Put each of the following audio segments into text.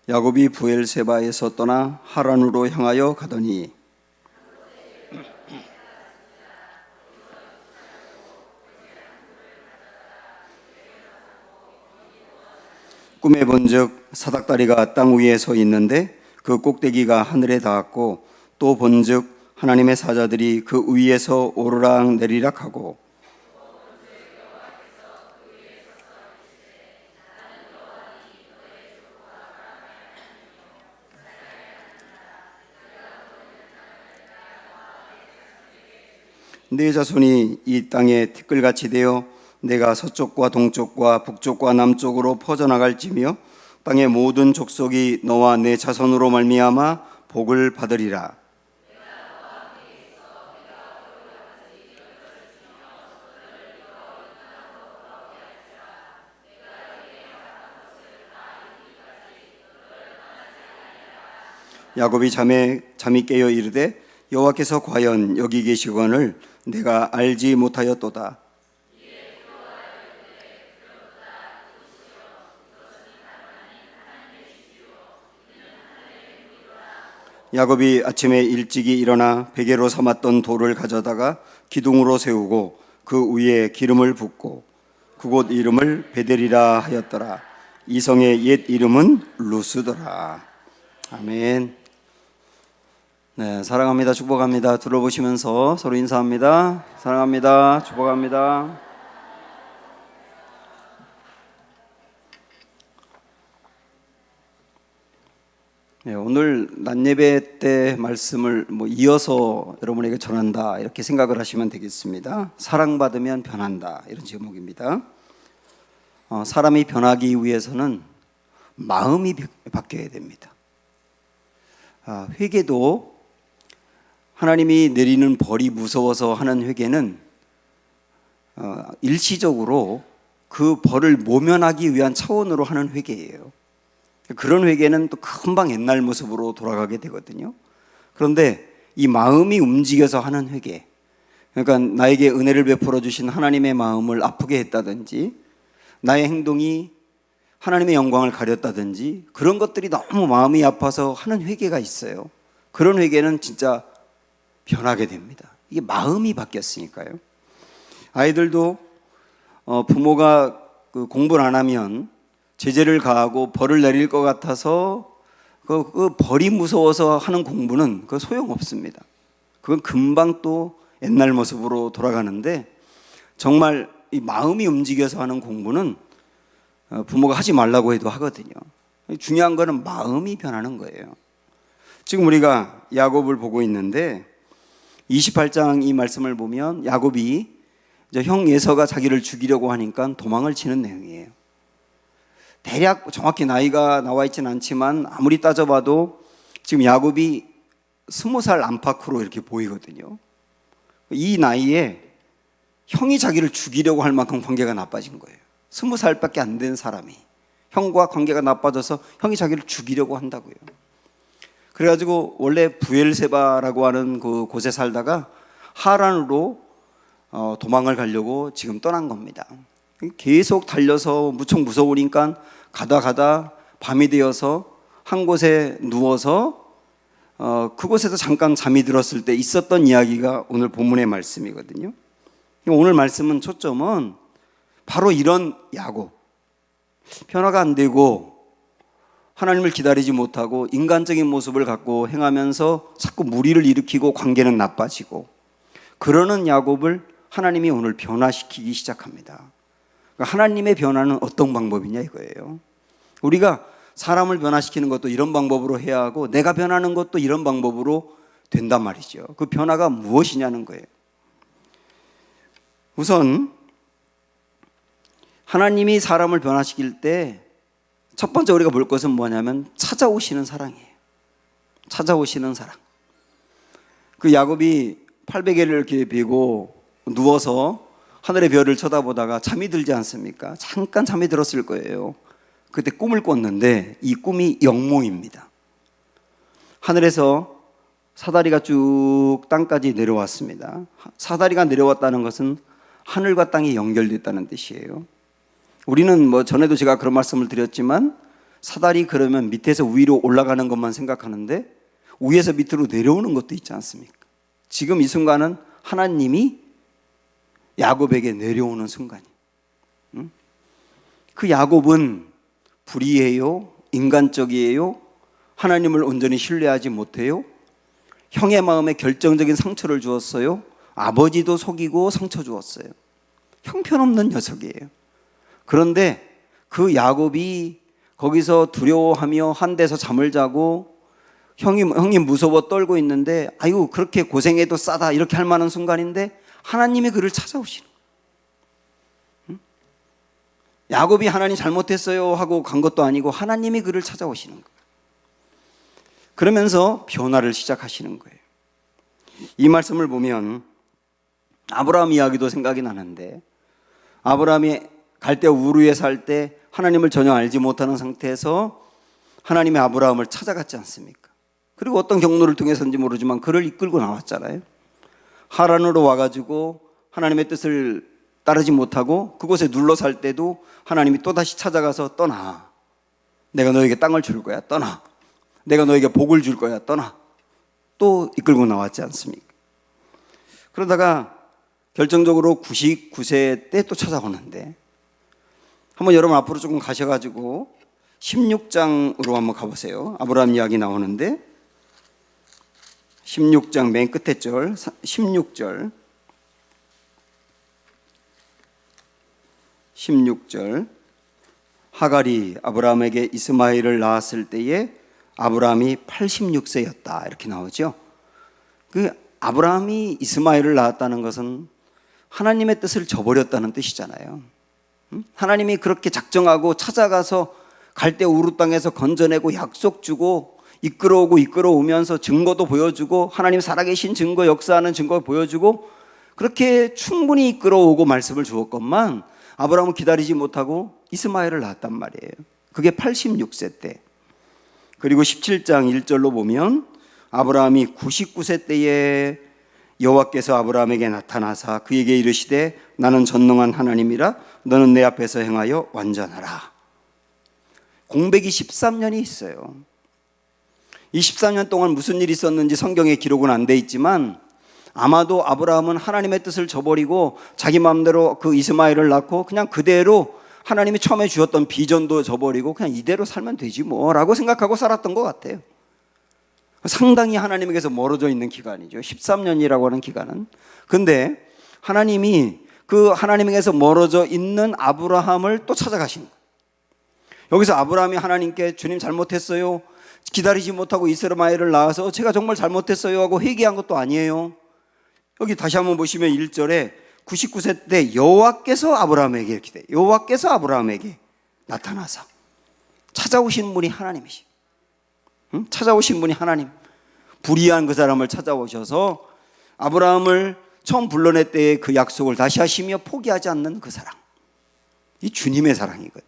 야곱이 브엘세바에서 떠나 하란으로 향하여 가더니 꿈에 본즉 사닥다리가 땅 위에 서 있는데 그 꼭대기가 하늘에 닿았고, 또 본즉 하나님의 사자들이 그 위에서 오르락 내리락 하고, 네 자손이 이 땅에 티끌같이 되어 내가 서쪽과 동쪽과 북쪽과 남쪽으로 퍼져나갈지며 땅의 모든 족속이 너와 내 자손으로 말미암아 복을 받으리라. 야곱이 잠이 깨어 이르되 여호와께서 과연 여기 계시거늘 내가 알지 못하였도다. 야곱이 아침에 일찍이 일어나 베개로 삼았던 돌을 가져다가 기둥으로 세우고 그 위에 기름을 붓고 그곳 이름을 베델이라 하였더라. 이 성의 옛 이름은 루스더라. 아멘. 네, 사랑합니다. 축복합니다. 둘러보시면서 서로 인사합니다. 사랑합니다. 축복합니다. 네, 오늘 낮예배 때 말씀을 이어서 여러분에게 전한다 이렇게 생각을 하시면 되겠습니다. 사랑받으면 변한다, 이런 제목입니다. 사람이 변하기 위해서는 마음이 바뀌어야 됩니다. 회개도 하나님이 내리는 벌이 무서워서 하는 회개는 일시적으로 그 벌을 모면하기 위한 차원으로 하는 회개예요. 그런 회개는 또 금방 옛날 모습으로 돌아가게 되거든요. 그런데 이 마음이 움직여서 하는 회개, 그러니까 나에게 은혜를 베풀어 주신 하나님의 마음을 아프게 했다든지, 나의 행동이 하나님의 영광을 가렸다든지, 그런 것들이 너무 마음이 아파서 하는 회개가 있어요. 그런 회개는 진짜 변하게 됩니다. 이게 마음이 바뀌었으니까요. 아이들도 부모가 공부를 안 하면 제재를 가하고 벌을 내릴 것 같아서 그 벌이 무서워서 하는 공부는 그 소용없습니다. 그건 금방 또 옛날 모습으로 돌아가는데, 정말 이 마음이 움직여서 하는 공부는 부모가 하지 말라고 해도 하거든요. 중요한 거는 마음이 변하는 거예요. 지금 우리가 야곱을 보고 있는데 28장 이 말씀을 보면 야곱이 이제 형 에서가 자기를 죽이려고 하니까 도망을 치는 내용이에요. 대략 정확히 나이가 나와 있지는 않지만 아무리 따져봐도 지금 야곱이 20살 안팎으로 이렇게 보이거든요. 이 나이에 형이 자기를 죽이려고 할 만큼 관계가 나빠진 거예요. 20살밖에 안 된 사람이 형과 관계가 나빠져서 형이 자기를 죽이려고 한다고요. 그래가지고 원래 브엘세바라고 하는 그 곳에 살다가 하란으로 도망을 가려고 지금 떠난 겁니다. 계속 달려서 무척 무서우니까 가다 밤이 되어서 한 곳에 누워서 그곳에서 잠깐 잠이 들었을 때 있었던 이야기가 오늘 본문의 말씀이거든요. 오늘 말씀은 초점은 바로 이런 야곱, 변화가 안 되고 하나님을 기다리지 못하고 인간적인 모습을 갖고 행하면서 자꾸 무리를 일으키고 관계는 나빠지고 그러는 야곱을 하나님이 오늘 변화시키기 시작합니다. 하나님의 변화는 어떤 방법이냐 이거예요. 우리가 사람을 변화시키는 것도 이런 방법으로 해야 하고 내가 변하는 것도 이런 방법으로 된단 말이죠. 그 변화가 무엇이냐는 거예요. 우선 하나님이 사람을 변화시킬 때 첫 번째 우리가 볼 것은 뭐냐면 찾아오시는 사랑이에요. 찾아오시는 사랑. 그 야곱이 800일을 이렇게 비고 누워서 하늘의 별을 쳐다보다가 잠이 들지 않습니까? 잠깐 잠이 들었을 거예요. 그때 꿈을 꿨는데 이 꿈이 영몽입니다. 하늘에서 사다리가 쭉 땅까지 내려왔습니다. 사다리가 내려왔다는 것은 하늘과 땅이 연결됐다는 뜻이에요. 우리는 전에도 제가 그런 말씀을 드렸지만 사다리 그러면 밑에서 위로 올라가는 것만 생각하는데 위에서 밑으로 내려오는 것도 있지 않습니까? 지금 이 순간은 하나님이 야곱에게 내려오는 순간이에요. 그 야곱은 불의해요? 인간적이에요? 하나님을 온전히 신뢰하지 못해요? 형의 마음에 결정적인 상처를 주었어요? 아버지도 속이고 상처 주었어요. 형편없는 녀석이에요. 그런데 그 야곱이 거기서 두려워하며 한 데서 잠을 자고 형이 무서워 떨고 있는데 아유 그렇게 고생해도 싸다 이렇게 할 만한 순간인데 하나님이 그를 찾아오시는 거예요. 야곱이 하나님 잘못했어요 하고 간 것도 아니고 하나님이 그를 찾아오시는 거예요. 그러면서 변화를 시작하시는 거예요. 이 말씀을 보면 아브라함 이야기도 생각이 나는데 아브라함이 갈대 우르에 살 때 하나님을 전혀 알지 못하는 상태에서 하나님이 아브라함을 찾아갔지 않습니까? 그리고 어떤 경로를 통해서인지 모르지만 그를 이끌고 나왔잖아요. 하란으로 와가지고 하나님의 뜻을 따르지 못하고 그곳에 눌러 살 때도 하나님이 또다시 찾아가서 떠나. 내가 너에게 땅을 줄 거야. 떠나. 내가 너에게 복을 줄 거야. 떠나. 또 이끌고 나왔지 않습니까? 그러다가 결정적으로 99세 때 또 찾아오는데 한번 여러분 앞으로 조금 가셔가지고 16장으로 한번 가보세요. 아브라함 이야기 나오는데 16장 맨 끝에 절 16절 하갈이 아브라함에게 이스마엘을 낳았을 때에 아브라함이 86세였다 이렇게 나오죠. 그 아브라함이 이스마엘을 낳았다는 것은 하나님의 뜻을 저버렸다는 뜻이잖아요. 하나님이 그렇게 작정하고 찾아가서 갈대 우르 땅에서 건져내고 약속 주고 이끌어오면서 증거도 보여주고 하나님 살아계신 증거, 역사하는 증거 보여주고 그렇게 충분히 이끌어오고 말씀을 주었건만 아브라함은 기다리지 못하고 이스마엘을 낳았단 말이에요. 그게 86세 때. 그리고 17장 1절로 보면 아브라함이 99세 때에 여호와께서 아브라함에게 나타나사 그에게 이르시되 나는 전능한 하나님이라 너는 내 앞에서 행하여 완전하라. 공백이 13년이 있어요. 이 13년 동안 무슨 일이 있었는지 성경에 기록은 안 돼 있지만 아마도 아브라함은 하나님의 뜻을 저버리고 자기 마음대로 그 이스마엘을 낳고 그냥 그대로 하나님이 처음에 주었던 비전도 저버리고 그냥 이대로 살면 되지 뭐라고 생각하고 살았던 것 같아요. 상당히 하나님에게서 멀어져 있는 기간이죠. 13년이라고 하는 기간은. 근데 하나님이 그 하나님에게서 멀어져 있는 아브라함을 또 찾아가신 거예요. 여기서 아브라함이 하나님께 주님 잘못했어요. 기다리지 못하고 이스마엘을 낳아서 제가 정말 잘못했어요 하고 회개한 것도 아니에요. 여기 다시 한번 보시면 1절에 99세 때 여호와께서 아브라함에게 이렇게 돼. 여호와께서 아브라함에게 나타나서 찾아오신 분이 하나님이시. 찾아오신 분이 하나님. 불의한 그 사람을 찾아오셔서 아브라함을 처음 불러낼 때의 그 약속을 다시 하시며 포기하지 않는 그 사랑. 이 주님의 사랑이거든.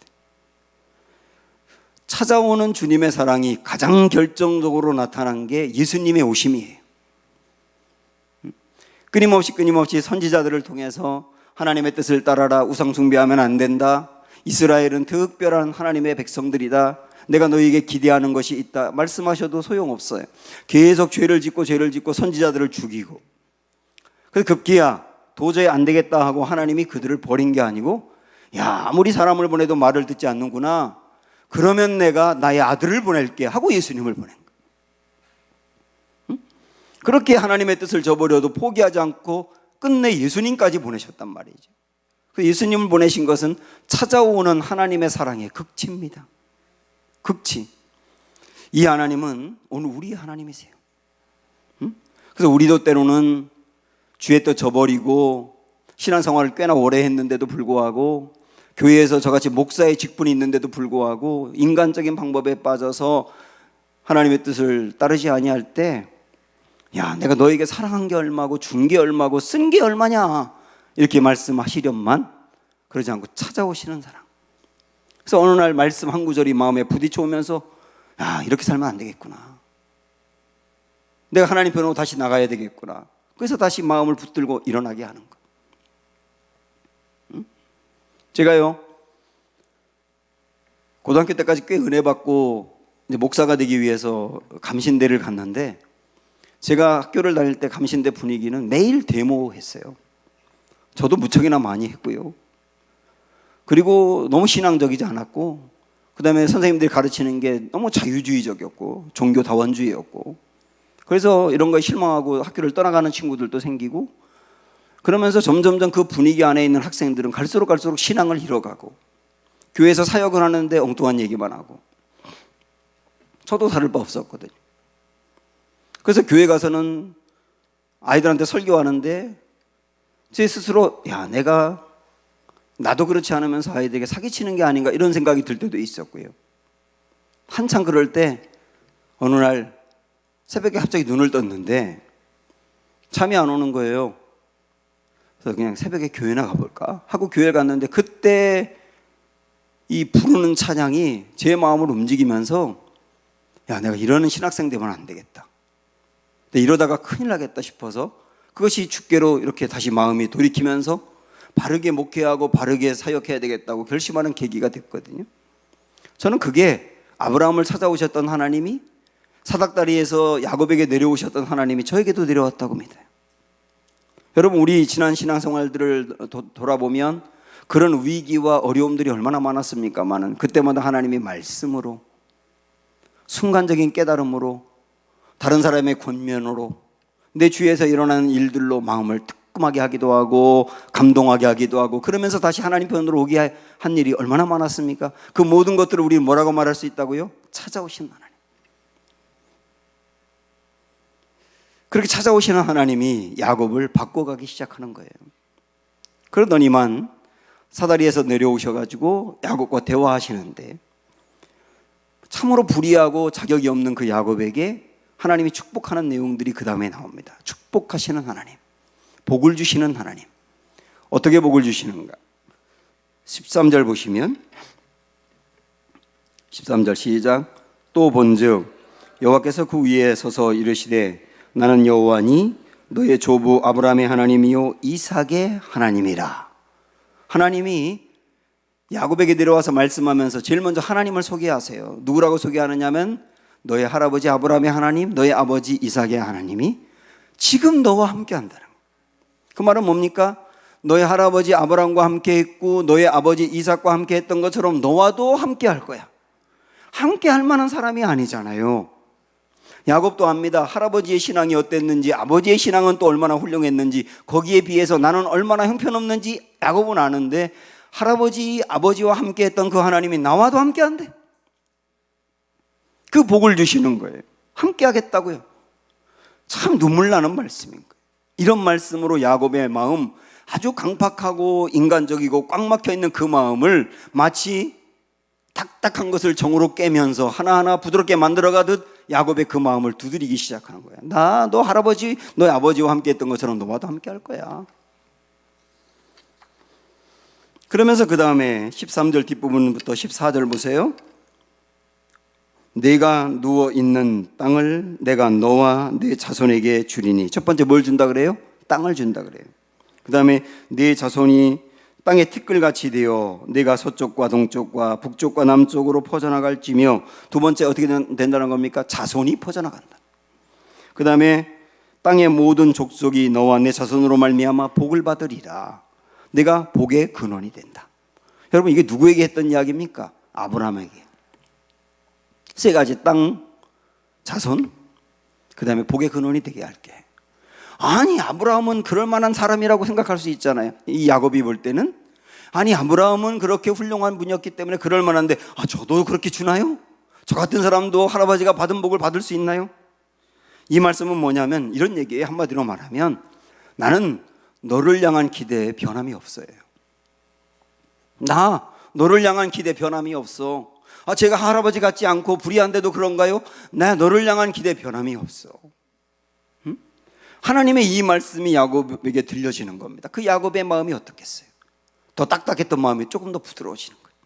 찾아오는 주님의 사랑이 가장 결정적으로 나타난 게 예수님의 오심이에요. 끊임없이 선지자들을 통해서 하나님의 뜻을 따라라. 우상 숭배하면 안 된다. 이스라엘은 특별한 하나님의 백성들이다. 내가 너희에게 기대하는 것이 있다. 말씀하셔도 소용없어요. 계속 죄를 짓고 선지자들을 죽이고. 그래서 급기야 도저히 안 되겠다 하고 하나님이 그들을 버린 게 아니고 야 아무리 사람을 보내도 말을 듣지 않는구나. 그러면 내가 나의 아들을 보낼게 하고 예수님을 보낸 거예요. 그렇게 하나님의 뜻을 저버려도 포기하지 않고 끝내 예수님까지 보내셨단 말이죠. 그 예수님을 보내신 것은 찾아오는 하나님의 사랑의 극치입니다. 극치. 이 하나님은 오늘 우리 하나님이세요. 그래서 우리도 때로는 주의 뜻 저버리고 신앙생활을 꽤나 오래 했는데도 불구하고 교회에서 저같이 목사의 직분이 있는데도 불구하고 인간적인 방법에 빠져서 하나님의 뜻을 따르지 아니할 때 야, 내가 너에게 사랑한 게 얼마고 준 게 얼마고 쓴 게 얼마냐 이렇게 말씀하시련만 그러지 않고 찾아오시는 사랑. 그래서 어느 날 말씀 한 구절이 마음에 부딪혀오면서 야, 이렇게 살면 안 되겠구나. 내가 하나님 편으로 다시 나가야 되겠구나. 그래서 다시 마음을 붙들고 일어나게 하는 거. 제가요 고등학교 때까지 꽤 은혜 받고 이제 목사가 되기 위해서 감신대를 갔는데, 제가 학교를 다닐 때 감신대 분위기는 매일 데모했어요. 저도 무척이나 많이 했고요. 그리고 너무 신앙적이지 않았고, 그 다음에 선생님들이 가르치는 게 너무 자유주의적이었고 종교다원주의였고, 그래서 이런 거에 실망하고 학교를 떠나가는 친구들도 생기고, 그러면서 점점점 그 분위기 안에 있는 학생들은 갈수록 신앙을 잃어가고 교회에서 사역을 하는데 엉뚱한 얘기만 하고, 저도 다를 바 없었거든요. 그래서 교회 가서는 아이들한테 설교하는데 제 스스로 나도 그렇지 않으면서 아이들에게 사기치는 게 아닌가 이런 생각이 들 때도 있었고요. 한참 그럴 때 어느 날 새벽에 갑자기 눈을 떴는데 잠이 안 오는 거예요. 그래서 그냥 새벽에 교회나 가볼까 하고 교회를 갔는데, 그때 이 부르는 찬양이 제 마음을 움직이면서 내가 이러는 신학생 되면 안 되겠다, 이러다가 큰일 나겠다 싶어서 그것이 주께로 이렇게 다시 마음이 돌이키면서 바르게 목회하고 바르게 사역해야 되겠다고 결심하는 계기가 됐거든요. 저는 그게 아브라함을 찾아오셨던 하나님이, 사닥다리에서 야곱에게 내려오셨던 하나님이 저에게도 내려왔다고 믿어요. 여러분, 우리 지난 신앙생활들을 돌아보면 그런 위기와 어려움들이 얼마나 많았습니까마는 그때마다 하나님이 말씀으로, 순간적인 깨달음으로, 다른 사람의 권면으로, 내 주위에서 일어나는 일들로 마음을 뜨끔하게 하기도 하고 감동하게 하기도 하고, 그러면서 다시 하나님 편으로 오게 한 일이 얼마나 많았습니까? 그 모든 것들을 우리는 뭐라고 말할 수 있다고요? 찾아오신 하나님. 그렇게 찾아오시는 하나님이 야곱을 바꿔가기 시작하는 거예요. 그러더니만 사다리에서 내려오셔가지고 야곱과 대화하시는데, 참으로 불의하고 자격이 없는 그 야곱에게 하나님이 축복하는 내용들이 그 다음에 나옵니다. 축복하시는 하나님, 복을 주시는 하나님. 어떻게 복을 주시는가? 13절 보시면, 13절 시작. 또 본즉 여호와께서 그 위에 서서 이르시되 나는 여호와니 너의 조부 아브라함의 하나님이요 이삭의 하나님이라. 하나님이 야곱에게 내려와서 말씀하면서 제일 먼저 하나님을 소개하세요. 누구라고 소개하느냐면 너의 할아버지 아브라함의 하나님, 너의 아버지 이삭의 하나님이 지금 너와 함께 한다는 거예요. 그 말은 뭡니까? 너의 할아버지 아브라함과 함께 했고 너의 아버지 이삭과 함께 했던 것처럼 너와도 함께 할 거야. 함께 할 만한 사람이 아니잖아요. 야곱도 압니다. 할아버지의 신앙이 어땠는지, 아버지의 신앙은 또 얼마나 훌륭했는지, 거기에 비해서 나는 얼마나 형편없는지 야곱은 아는데, 할아버지, 아버지와 함께 했던 그 하나님이 나와도 함께 한대. 그 복을 주시는 거예요. 함께 하겠다고요. 참 눈물 나는 말씀인 거예요. 이런 말씀으로 야곱의 마음, 아주 강팍하고 인간적이고 꽉 막혀 있는 그 마음을 마치 딱딱한 것을 정으로 깨면서 하나하나 부드럽게 만들어가듯 야곱의 그 마음을 두드리기 시작하는 거야. 너 할아버지, 너의 아버지와 함께 했던 것처럼 너와도 함께 할 거야. 그러면서 그 다음에 13절 뒷부분부터 14절 보세요. 내가 누워있는 땅을 내가 너와 내 자손에게 주리니. 첫 번째 뭘 준다 그래요? 땅을 준다 그래요. 그 다음에 내 자손이 땅의 티끌같이 되어 내가 서쪽과 동쪽과 북쪽과 남쪽으로 퍼져나갈지며, 두 번째 어떻게 된다는 겁니까? 자손이 퍼져나간다. 그 다음에 땅의 모든 족속이 너와 내 자손으로 말미암아 복을 받으리라. 내가 복의 근원이 된다. 여러분, 이게 누구에게 했던 이야기입니까? 아브라함에게. 세 가지: 땅, 자손, 그 다음에 복의 근원이 되게 할게. 아니, 아브라함은 그럴 만한 사람이라고 생각할 수 있잖아요. 이 야곱이 볼 때는, 아니, 아브라함은 그렇게 훌륭한 분이었기 때문에 그럴 만한데, 저도 그렇게 주나요? 저 같은 사람도 할아버지가 받은 복을 받을 수 있나요? 이 말씀은 뭐냐면 이런 얘기예요. 한마디로 말하면 나는 너를 향한 기대에 변함이 없어요. 나 너를 향한 기대에 변함이 없어. 제가 할아버지 같지 않고 불의한데도 그런가요? 나 너를 향한 기대에 변함이 없어. 하나님의 이 말씀이 야곱에게 들려지는 겁니다. 그 야곱의 마음이 어떻겠어요? 더 딱딱했던 마음이 조금 더 부드러워지는 거예요.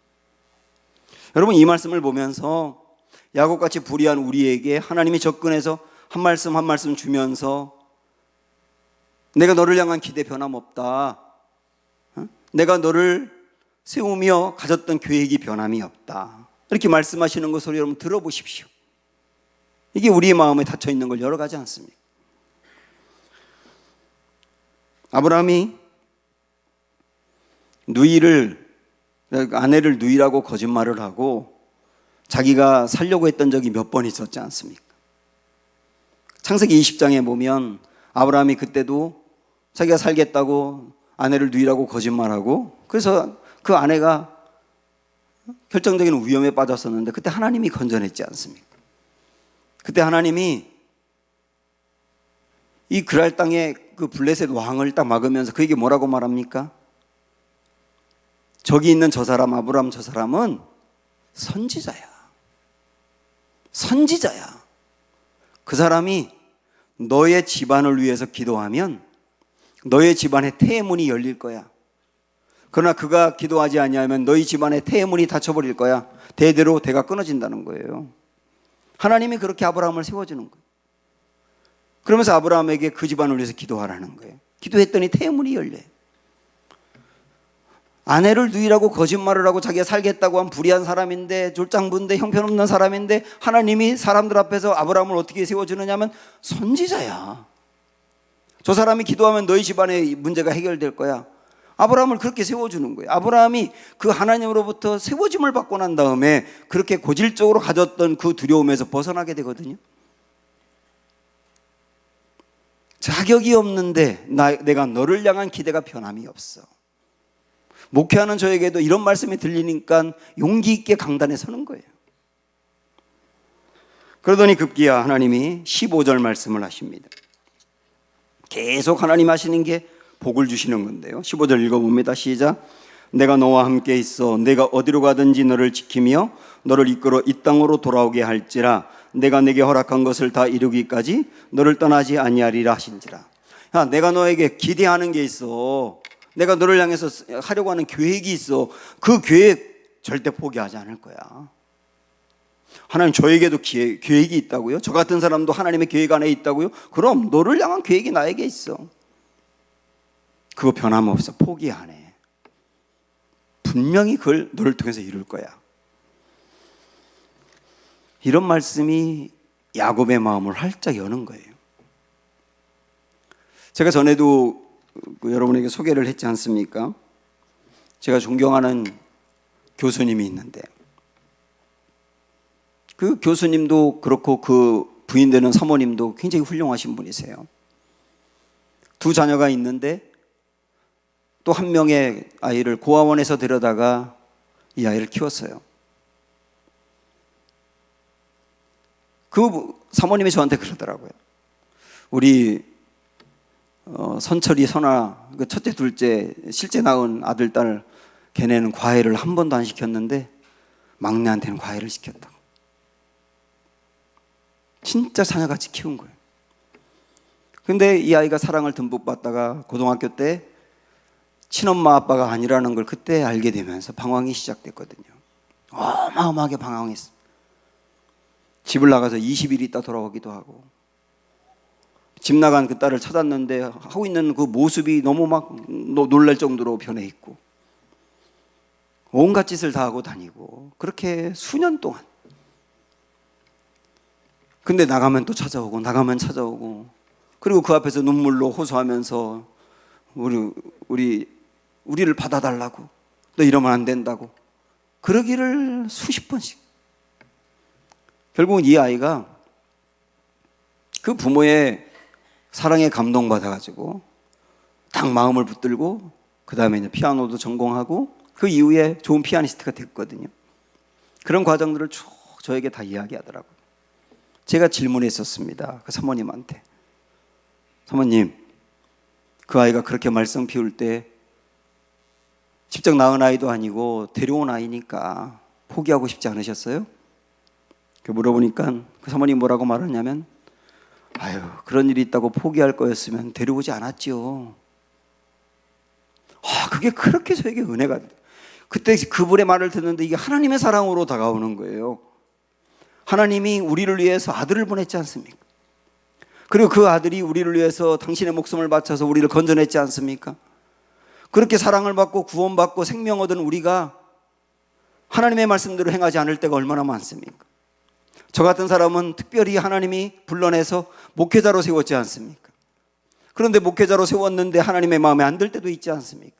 여러분, 이 말씀을 보면서 야곱같이 불의한 우리에게 하나님이 접근해서 한 말씀 한 말씀 주면서 내가 너를 향한 기대 변함없다. 내가 너를 세우며 가졌던 계획이 변함이 없다. 이렇게 말씀하시는 것을 여러분 들어보십시오. 이게 우리의 마음에 닫혀 있는 걸 열어가지 않습니까? 아브라함이 아내를 누이라고 거짓말을 하고 자기가 살려고 했던 적이 몇 번 있었지 않습니까? 창세기 20장에 보면 아브라함이 그때도 자기가 살겠다고 아내를 누이라고 거짓말하고, 그래서 그 아내가 결정적인 위험에 빠졌었는데 그때 하나님이 건져냈지 않습니까? 그때 하나님이 이 그랄 땅에 그 블레셋 왕을 딱 막으면서 그에게 뭐라고 말합니까? 저기 있는 저 사람, 아브라함 저 사람은 선지자야. 선지자야. 그 사람이 너의 집안을 위해서 기도하면 너의 집안의 태의 문이 열릴 거야. 그러나 그가 기도하지 아니하면 너희 집안의 태의 문이 닫혀버릴 거야. 대대로 대가 끊어진다는 거예요. 하나님이 그렇게 아브라함을 세워주는 거예요. 그러면서 아브라함에게 그 집안을 위해서 기도하라는 거예요. 기도했더니 태의 문이 열려요. 아내를 누이라고 거짓말을 하고 자기가 살겠다고 한 불의한 사람인데, 졸장부인데, 형편없는 사람인데 하나님이 사람들 앞에서 아브라함을 어떻게 세워주느냐 하면 선지자야. 저 사람이 기도하면 너희 집안의 문제가 해결될 거야. 아브라함을 그렇게 세워주는 거예요. 아브라함이 그 하나님으로부터 세워짐을 받고 난 다음에 그렇게 고질적으로 가졌던 그 두려움에서 벗어나게 되거든요. 자격이 없는데 내가 너를 향한 기대가 변함이 없어. 목회하는 저에게도 이런 말씀이 들리니까 용기 있게 강단에 서는 거예요. 그러더니 급기야 하나님이 15절 말씀을 하십니다. 계속 하나님 하시는 게 복을 주시는 건데요. 15절 읽어봅니다. 시작. 내가 너와 함께 있어 내가 어디로 가든지 너를 지키며 너를 이끌어 이 땅으로 돌아오게 할지라. 내가 내게 허락한 것을 다 이루기까지 너를 떠나지 아니하리라 하신지라. 야, 내가 너에게 기대하는 게 있어. 내가 너를 향해서 하려고 하는 계획이 있어. 그 계획 절대 포기하지 않을 거야. 하나님 저에게도 계획이 있다고요? 저 같은 사람도 하나님의 계획 안에 있다고요? 그럼 너를 향한 계획이 나에게 있어. 그거 변함없어. 포기 안 해. 분명히 그걸 너를 통해서 이룰 거야. 이런 말씀이 야곱의 마음을 활짝 여는 거예요. 제가 전에도 여러분에게 소개를 했지 않습니까? 제가 존경하는 교수님이 있는데 그 교수님도 그렇고 그 부인되는 사모님도 굉장히 훌륭하신 분이세요. 두 자녀가 있는데 또 한 명의 아이를 고아원에서 데려다가 이 아이를 키웠어요. 그 사모님이 저한테 그러더라고요. 우리 선철이, 선아, 그 첫째, 둘째, 실제 낳은 아들, 딸 걔네는 과외를 한 번도 안 시켰는데 막내한테는 과외를 시켰다고. 진짜 자녀같이 키운 거예요. 근데 이 아이가 사랑을 듬뿍 받다가 고등학교 때 친엄마 아빠가 아니라는 걸 그때 알게 되면서 방황이 시작됐거든요. 어마어마하게 방황했어요. 집을 나가서 20일 있다 돌아오기도 하고, 집 나간 그 딸을 찾았는데 하고 있는 그 모습이 너무 막 놀랄 정도로 변해 있고, 온갖 짓을 다 하고 다니고, 그렇게 수년 동안. 근데 나가면 또 찾아오고, 나가면 찾아오고, 그리고 그 앞에서 눈물로 호소하면서 우리를 받아달라고, 너 이러면 안 된다고, 그러기를 수십 번씩. 결국은 이 아이가 그 부모의 사랑에 감동받아가지고 딱 마음을 붙들고 그 다음에 이제 피아노도 전공하고 그 이후에 좋은 피아니스트가 됐거든요. 그런 과정들을 쭉 저에게 다 이야기하더라고요. 제가 질문했었습니다. 그 사모님한테. 사모님, 그 아이가 그렇게 말썽 피울 때 직접 낳은 아이도 아니고 데려온 아이니까 포기하고 싶지 않으셨어요? 물어보니까 그 사모님 뭐라고 말하냐면, 아유, 그런 일이 있다고 포기할 거였으면 데려오지 않았지요. 그게 그렇게 저에게 은혜가 돼요. 그때 그분의 말을 듣는데 이게 하나님의 사랑으로 다가오는 거예요. 하나님이 우리를 위해서 아들을 보냈지 않습니까? 그리고 그 아들이 우리를 위해서 당신의 목숨을 바쳐서 우리를 건져냈지 않습니까? 그렇게 사랑을 받고 구원받고 생명 얻은 우리가 하나님의 말씀대로 행하지 않을 때가 얼마나 많습니까? 저 같은 사람은 특별히 하나님이 불러내서 목회자로 세웠지 않습니까? 그런데 목회자로 세웠는데 하나님의 마음에 안 들 때도 있지 않습니까?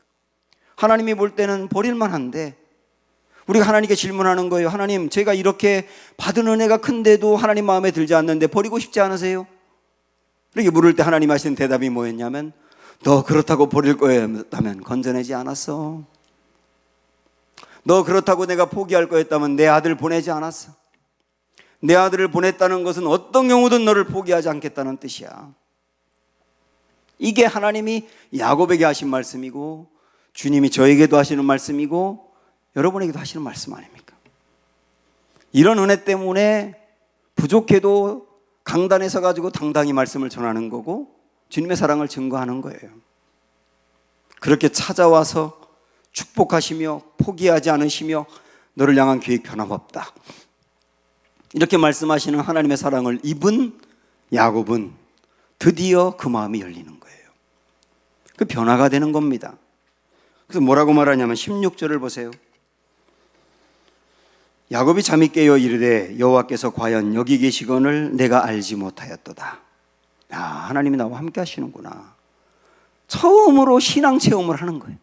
하나님이 볼 때는 버릴만 한데 우리가 하나님께 질문하는 거예요. 하나님, 제가 이렇게 받은 은혜가 큰데도 하나님 마음에 들지 않는데 버리고 싶지 않으세요? 이렇게 물을 때 하나님 하시는 대답이 뭐였냐면, 너 그렇다고 버릴 거였다면 건져내지 않았어. 너 그렇다고 내가 포기할 거였다면 내 아들 보내지 않았어. 내 아들을 보냈다는 것은 어떤 경우든 너를 포기하지 않겠다는 뜻이야. 이게 하나님이 야곱에게 하신 말씀이고 주님이 저에게도 하시는 말씀이고 여러분에게도 하시는 말씀 아닙니까? 이런 은혜 때문에 부족해도 강단에 서가지고 당당히 말씀을 전하는 거고 주님의 사랑을 증거하는 거예요. 그렇게 찾아와서 축복하시며 포기하지 않으시며 너를 향한 계획 변함없다, 이렇게 말씀하시는 하나님의 사랑을 입은 야곱은 드디어 그 마음이 열리는 거예요. 그 변화가 되는 겁니다. 그래서 뭐라고 말하냐면 16절을 보세요. 야곱이 잠이 깨어 이르되 여호와께서 과연 여기 계시거늘 내가 알지 못하였도다. 하나님이 나와 함께 하시는구나. 처음으로 신앙 체험을 하는 거예요.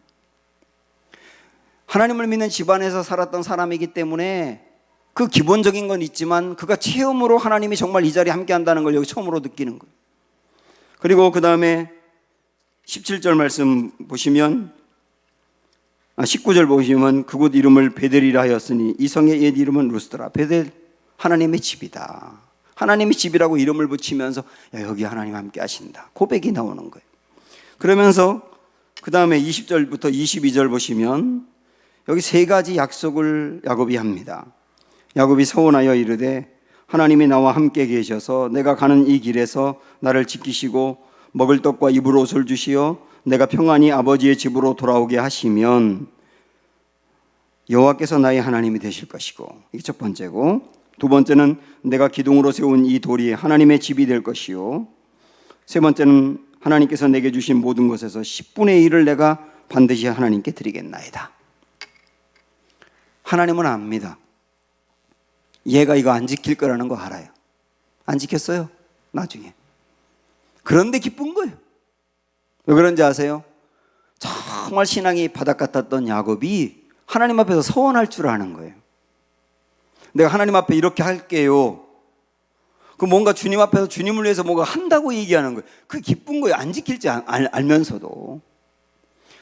하나님을 믿는 집안에서 살았던 사람이기 때문에 그 기본적인 건 있지만 그가 체험으로 하나님이 정말 이 자리에 함께 한다는 걸 여기 처음으로 느끼는 거예요. 그리고 그 다음에 17절 말씀 보시면 19절 보시면 그곳 이름을 베델이라 하였으니 이 성의 옛 이름은 루스드라. 베델, 하나님의 집이다. 하나님의 집이라고 이름을 붙이면서 여기 하나님 함께 하신다, 고백이 나오는 거예요. 그러면서 그 다음에 20절부터 22절 보시면 여기 세 가지 약속을 야곱이 합니다. 야곱이 서원하여 이르되 하나님이 나와 함께 계셔서 내가 가는 이 길에서 나를 지키시고 먹을 떡과 입을 옷을 주시어 내가 평안히 아버지의 집으로 돌아오게 하시면 여호와께서 나의 하나님이 되실 것이고, 이게 첫 번째고, 두 번째는 내가 기둥으로 세운 이 돌이 하나님의 집이 될 것이요, 세 번째는 하나님께서 내게 주신 모든 것에서 10분의 1을 내가 반드시 하나님께 드리겠나이다. 하나님은 압니다. 얘가 이거 안 지킬 거라는 거 알아요. 안 지켰어요, 나중에. 그런데 기쁜 거예요. 왜 그런지 아세요? 정말 신앙이 바닥 같았던 야곱이 하나님 앞에서 서원할 줄 아는 거예요. 내가 하나님 앞에 이렇게 할게요. 그 뭔가 주님 앞에서 주님을 위해서 뭔가 한다고 얘기하는 거예요. 그게 기쁜 거예요. 안 지킬지 알면서도.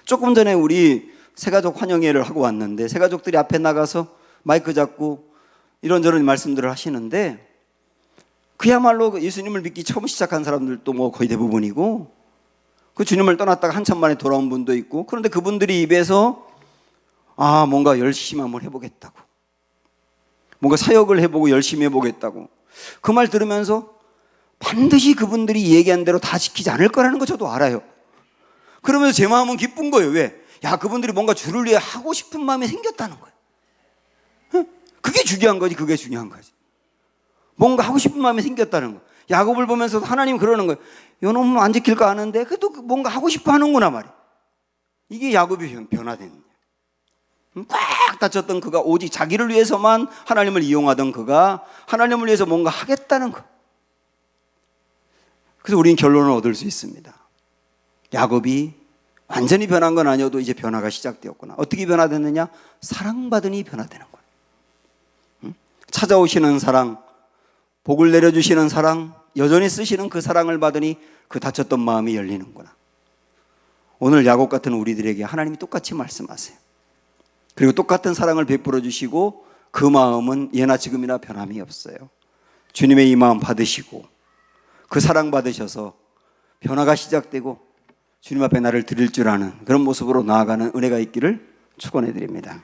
조금 전에 우리 새가족 환영회를 하고 왔는데 새가족들이 앞에 나가서 마이크 잡고 이런저런 말씀들을 하시는데 그야말로 예수님을 믿기 처음 시작한 사람들도 뭐 거의 대부분이고 그 주님을 떠났다가 한참 만에 돌아온 분도 있고, 그런데 그분들이 입에서 뭔가 열심히 한번 해보겠다고, 뭔가 사역을 해보고 열심히 해보겠다고, 그 말 들으면서 반드시 그분들이 얘기한 대로 다 지키지 않을 거라는 거 저도 알아요. 그러면서 제 마음은 기쁜 거예요. 왜? 그분들이 뭔가 주를 위해 하고 싶은 마음이 생겼다는 거예요. 그게 중요한 거지. 그게 중요한 거지. 뭔가 하고 싶은 마음이 생겼다는 거. 야곱을 보면서 하나님 그러는 거예요. 요놈은 안 지킬 거 아는데 그래도 뭔가 하고 싶어 하는구나 말이에요. 이게 야곱이 변화된 거예요. 꽉 닫혔던 그가 오직 자기를 위해서만 하나님을 이용하던 그가 하나님을 위해서 뭔가 하겠다는 거. 그래서 우리는 결론을 얻을 수 있습니다. 야곱이 완전히 변한 건 아니어도 이제 변화가 시작되었구나. 어떻게 변화됐느냐? 사랑받으니 변화되는 거예요. 찾아오시는 사랑, 복을 내려주시는 사랑, 여전히 쓰시는 그 사랑을 받으니 그 닫혔던 마음이 열리는구나. 오늘 야곱 같은 우리들에게 하나님이 똑같이 말씀하세요. 그리고 똑같은 사랑을 베풀어 주시고 그 마음은 예나 지금이나 변함이 없어요. 주님의 이 마음 받으시고 그 사랑 받으셔서 변화가 시작되고 주님 앞에 나를 드릴 줄 아는 그런 모습으로 나아가는 은혜가 있기를 축원해 드립니다.